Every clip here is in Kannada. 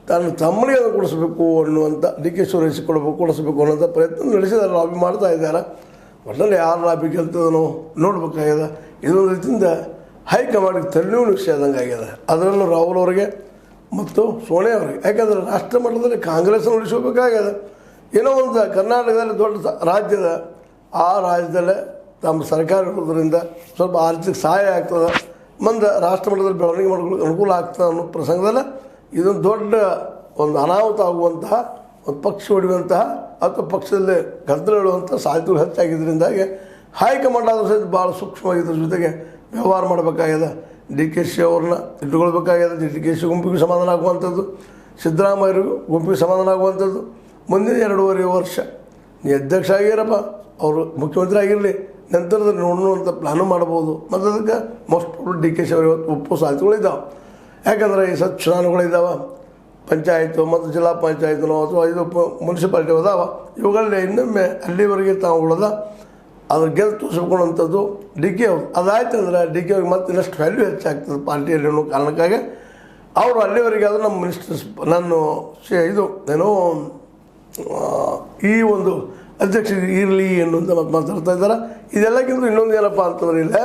ತನ್ನ ತಮ್ಮನಿಗೆ ಅದು ಕೊಡಿಸ್ಬೇಕು ಅನ್ನುವಂಥ ಡಿ ಕೆ ಸುರೇಶ್ ಕೊಡಿಸ್ಬೇಕು ಅನ್ನೋಂಥ ಪ್ರಯತ್ನ ನಡೆಸಿದ್ದಾರೆ, ಲಾಬಿ ಮಾಡ್ತಾ ಇದ್ದಾರೆ. ಒಟ್ಟಲ್ಲಿ ಯಾರು ಲಾಬಿ ಗೆಲ್ತದನೋ ನೋಡ್ಬೇಕಾಗ್ಯದ. ಇದೊಂದು ರೀತಿಯಿಂದ ಹೈಕಮಾಂಡ್ಗೆ ತಲೆನೋವು ವಿಷಯ ಆದಂಗೆ ಆಗಿದೆ. ಅದರಲ್ಲೂ ರಾಹುಲ್ ಅವರಿಗೆ ಮತ್ತು ಸೋನಿಯಾ ಅವರಿಗೆ. ಯಾಕಂದರೆ ರಾಷ್ಟ್ರ ಮಟ್ಟದಲ್ಲಿ ಕಾಂಗ್ರೆಸ್ನ ಉಳಿಸ್ಕೋಬೇಕಾಗ್ಯದ. ಏನೋ ಒಂದು ಕರ್ನಾಟಕದಲ್ಲಿ ದೊಡ್ಡ ರಾಜ್ಯದ ಆ ರಾಜ್ಯದಲ್ಲೇ ನಮ್ಮ ಸರ್ಕಾರ ಇರೋದ್ರಿಂದ ಸ್ವಲ್ಪ ಆರ್ಥಿಕ ಸಹಾಯ ಆಗ್ತದೆ, ಮುಂದೆ ರಾಷ್ಟ್ರ ಮಟ್ಟದಲ್ಲಿ ಬೆಳವಣಿಗೆ ಮಾಡ್ಕೊಳ್ಳೋಕೆ ಅನುಕೂಲ ಆಗ್ತದೆ ಅನ್ನೋ ಪ್ರಸಂಗದಲ್ಲಿ ಇದೊಂದು ದೊಡ್ಡ ಒಂದು ಅನಾಹುತ ಆಗುವಂತಹ, ಒಂದು ಪಕ್ಷ ಹೊಡೆಯುವಂತಹ ಅಥವಾ ಪಕ್ಷದಲ್ಲಿ ಗದ್ದಲ ಇಡುವಂಥ ಸಾಧ್ಯತೆಗಳು ಹೆಚ್ಚಾಗಿದ್ದರಿಂದಾಗಿ ಹೈಕಮಾಂಡ್ ಆದರೂ ಸಹಿತ ಭಾಳ ಸೂಕ್ಷ್ಮವಾಗಿದ್ರ ಜೊತೆಗೆ ವ್ಯವಹಾರ ಮಾಡಬೇಕಾಗ್ಯದ. ಡಿ ಕೆ ಶಿ ಅವ್ರನ್ನ ಇಟ್ಟುಕೊಳ್ಬೇಕಾಗ್ಯದ. ಡಿ ಕೆ ಶಿ ಗುಂಪಿಗೆ ಸಮಾಧಾನ ಆಗುವಂಥದ್ದು, ಸಿದ್ದರಾಮಯ್ಯರಿಗೂ ಗುಂಪಿಗೆ ಸಮಾಧಾನ ಆಗುವಂಥದ್ದು. ಮುಂದಿನ 2.5 ವರ್ಷ ನೀ ಅಧ್ಯಕ್ಷ ಆಗಿರಪ್ಪ, ಅವರು ಮುಖ್ಯಮಂತ್ರಿ ಆಗಿರಲಿ, ನಂತರದಲ್ಲಿ ನೋಡೋಣ ಪ್ಲಾನು ಮಾಡ್ಬೋದು. ಮತ್ತು ಅದಕ್ಕೆ most probably D K she ಅವರು ಇವತ್ತು ಒಪ್ಪೋ ಸಾಧ್ಯತೆಗಳಿದ್ದಾವೆ. ಯಾಕಂದರೆ ಈ ಚುನಾವಣೆಗಳಿದ್ದಾವೆ, ಪಂಚಾಯತು ಮತ್ತು ಜಿಲ್ಲಾ ಪಂಚಾಯತ್ನೋ ಅಥವಾ ಇದು ಮುನ್ಸಿಪಾಲ್ಟಿ ಅದಾವ. ಇವುಗಳಲ್ಲಿ ಇನ್ನೊಮ್ಮೆ ಅಲ್ಲಿವರೆಗೆ ತಾವು ಉಳಿದ ಅದ್ರ ಗೆದ್ದು ತೋರಿಸ್ಕೊಳ್ಳುವಂಥದ್ದು ಡಿ ಕೆ ಅವರು. ಅದಾಯ್ತು ಅಂದರೆ ಡಿ ಕೆ ಅವ್ರಿಗೆ ಮತ್ತೆ ಇನ್ನಷ್ಟು ವ್ಯಾಲ್ಯೂ ಹೆಚ್ಚಾಗ್ತದೆ ಪಾರ್ಟಿಯಲ್ಲಿ ಅನ್ನೋ ಕಾರಣಕ್ಕಾಗಿ ಅವರು ಅಲ್ಲಿವರೆಗೆ ಅದು ನಮ್ಮ ಮಿನಿಸ್ಟರ್ಸ್ ನಾನು ಇದು ಏನೋ ಈ ಒಂದು ಅಧ್ಯಕ್ಷ ಇರಲಿ ಅನ್ನುವಂಥ ಮಾತಾಡ್ತಾ ಇದ್ದಾರೆ. ಇದೆಲ್ಲಕ್ಕಿಂತ ಇನ್ನೊಂದು ಏನಪ್ಪ ಅಂತಂದ್ರೆ ಇಲ್ಲ,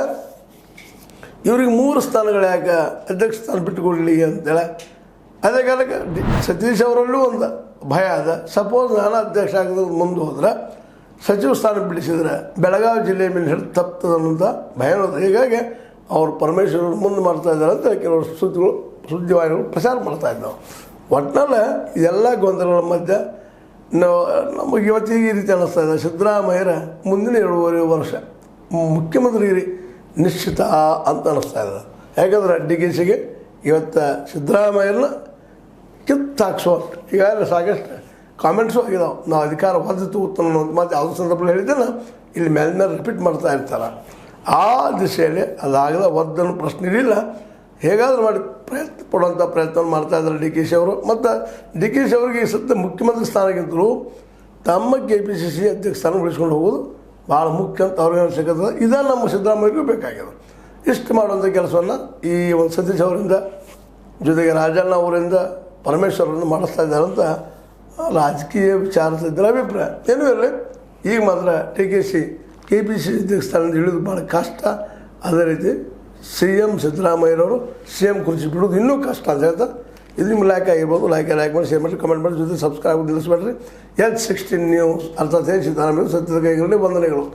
ಇವ್ರಿಗೆ 3 ಸ್ಥಾನಗಳು ಯಾಕೆ ಅಧ್ಯಕ್ಷ ಸ್ಥಾನ ಬಿಟ್ಟುಕೊಡಲಿ ಅಂತೇಳಿ. ಅದೇ ಕಾಲಕ್ಕೆ ಸತೀಶ್ ಅವರಲ್ಲೂ ಒಂದು ಭಯ ಅದ. ಸಪೋಸ್ ನಾನು ಅಧ್ಯಕ್ಷ ಆಗೋದು ಮುಂದೆ ಹೋದ್ರೆ ಸಚಿವ ಸ್ಥಾನ ಬಿಡಿಸಿದ್ರೆ ಬೆಳಗಾವಿ ಜಿಲ್ಲೆ ಮೇಲೆ ಹಿಡಿದು ತಪ್ತದೆ ಅನ್ನೋಂಥ ಭಯ ಇರೋದು. ಹೀಗಾಗಿ ಅವರು ಪರಮೇಶ್ವರ್ ಮುಂದೆ ಮಾಡ್ತಾ ಇದ್ದಾರೆ ಅಂತ ಕೆಲವರು ಸುದ್ದಿವಾಹಿನಿಗಳು ಪ್ರಚಾರ ಮಾಡ್ತಾ ಇದ್ದಾವೆ. ಒಟ್ಟಿನಲ್ಲಿ ಇದೆಲ್ಲ ಗೊಂದಲಗಳ ಮಧ್ಯೆ ನಮಗೆ ಇವತ್ತಿಗೆ ಈ ರೀತಿ ಅನ್ನಿಸ್ತಾ ಇದೆ, ಸಿದ್ದರಾಮಯ್ಯರ ಮುಂದಿನ 2.5 ವರ್ಷ ಮುಖ್ಯಮಂತ್ರಿ ನಿಶ್ಚಿತ ಅಂತ ಅನ್ನಿಸ್ತಾ ಇದೆ. ಯಾಕಂದರೆ ಡಿ ಕೆ ಶಿಗೆ ಇವತ್ತು ಸಿದ್ದರಾಮಯ್ಯನ ಕಿತ್ತಾಕ್ಸೋಷ್ಟು ಈಗಾಗಲೇ ಸಾಕಷ್ಟು ಕಾಮೆಂಟ್ಸು ಆಗಿದಾವೆ. ನಾವು ಅಧಿಕಾರ ಹೊಂದಿತು ಉತ್ತಮ ಅನ್ನೋದು ಮಾತು ಯಾವುದೋ ಸಂದರ್ಭದಲ್ಲಿ ಹೇಳಿದ್ದೇನೆ, ಇಲ್ಲಿ ಮೇಲೆ ರಿಪೀಟ್ ಮಾಡ್ತಾ ಇರ್ತಾರೆ. ಆ ದಿಶೆಯಲ್ಲಿ ಅದಾಗದ ಒದ್ದನ್ನು ಪ್ರಶ್ನೆ ಇರಲಿಲ್ಲ. ಹೇಗಾದರೂ ಮಾಡಿ ಪ್ರಯತ್ನ ಪಡುವಂಥ ಪ್ರಯತ್ನ ಮಾಡ್ತಾ ಇದ್ದಾರೆ ಡಿ ಕೆ ಶಿ ಅವರು. ಮತ್ತು ಡಿ ಕೆ ಶಿ ಅವರಿಗೆ ಈ ಸದ್ಯ ಮುಖ್ಯಮಂತ್ರಿ ಸ್ಥಾನಕ್ಕಿಂತಲೂ ತಮ್ಮ KPCC ಅಧ್ಯಕ್ಷ ಸ್ಥಾನ ಉಳಿಸ್ಕೊಂಡು ಹೋಗೋದು ಭಾಳ ಮುಖ್ಯ ಅಂತ ಅವ್ರಿಗೆ ಅನಿಸಿಕತ್ತದೆ. ಇದನ್ನು ನಮ್ಮ ಸಿದ್ದರಾಮಯ್ಯಗೂ ಬೇಕಾಗಿದೆ. ಇಷ್ಟು ಮಾಡುವಂಥ ಕೆಲಸವನ್ನು ಈ ಒಂದು ಸತೀಶ್ ಅವರಿಂದ ಜೊತೆಗೆ ರಾಜಣ್ಣ ಅವರಿಂದ ಪರಮೇಶ್ವರನ್ನು ಮಾಡಿಸ್ತಾ ಇದ್ದಾರೆ ಅಂತ ರಾಜಕೀಯ ವಿಚಾರದಿದ್ದರ ಅಭಿಪ್ರಾಯ. ಏನೂ ಇರಲಿ, ಈಗ ಮಾತ್ರ KPCC ಅಧ್ಯಕ್ಷ ಸ್ಥಾನದಿಂದ ಇಳಿದು ಭಾಳ ಕಷ್ಟ. ಅದೇ ರೀತಿ CM ಸಿದ್ದರಾಮಯ್ಯರವರು CM ಕುರ್ಚಿ ಬಿಡೋದು ಇನ್ನೂ ಕಷ್ಟ ಅಂತ ಹೇಳ್ತಾರೆ. ಇದು ನಿಮ್ಮ ಲೈಕ್ ಆಗಿರ್ಬೋದು. ಲೈಕ್ ಮಾಡಿ, ಶೇರ್ ಮಾಡಿ, ಕಮೆಂಟ್ ಮಾಡಿ, ಜೊತೆ ಸಬ್ಸ್ಕ್ರೈಬ್ ನಿಲ್ಲಿಸ್ಬೇಡ್ರಿ. H16 ನ್ಯೂಸ್ ಅರ್ಥಾತ್ ಸಿದ್ದರಾಮಯ್ಯ ಸತ್ಯದ ಕೈಗಳಲ್ಲಿ ವಂದನೆಗಳು.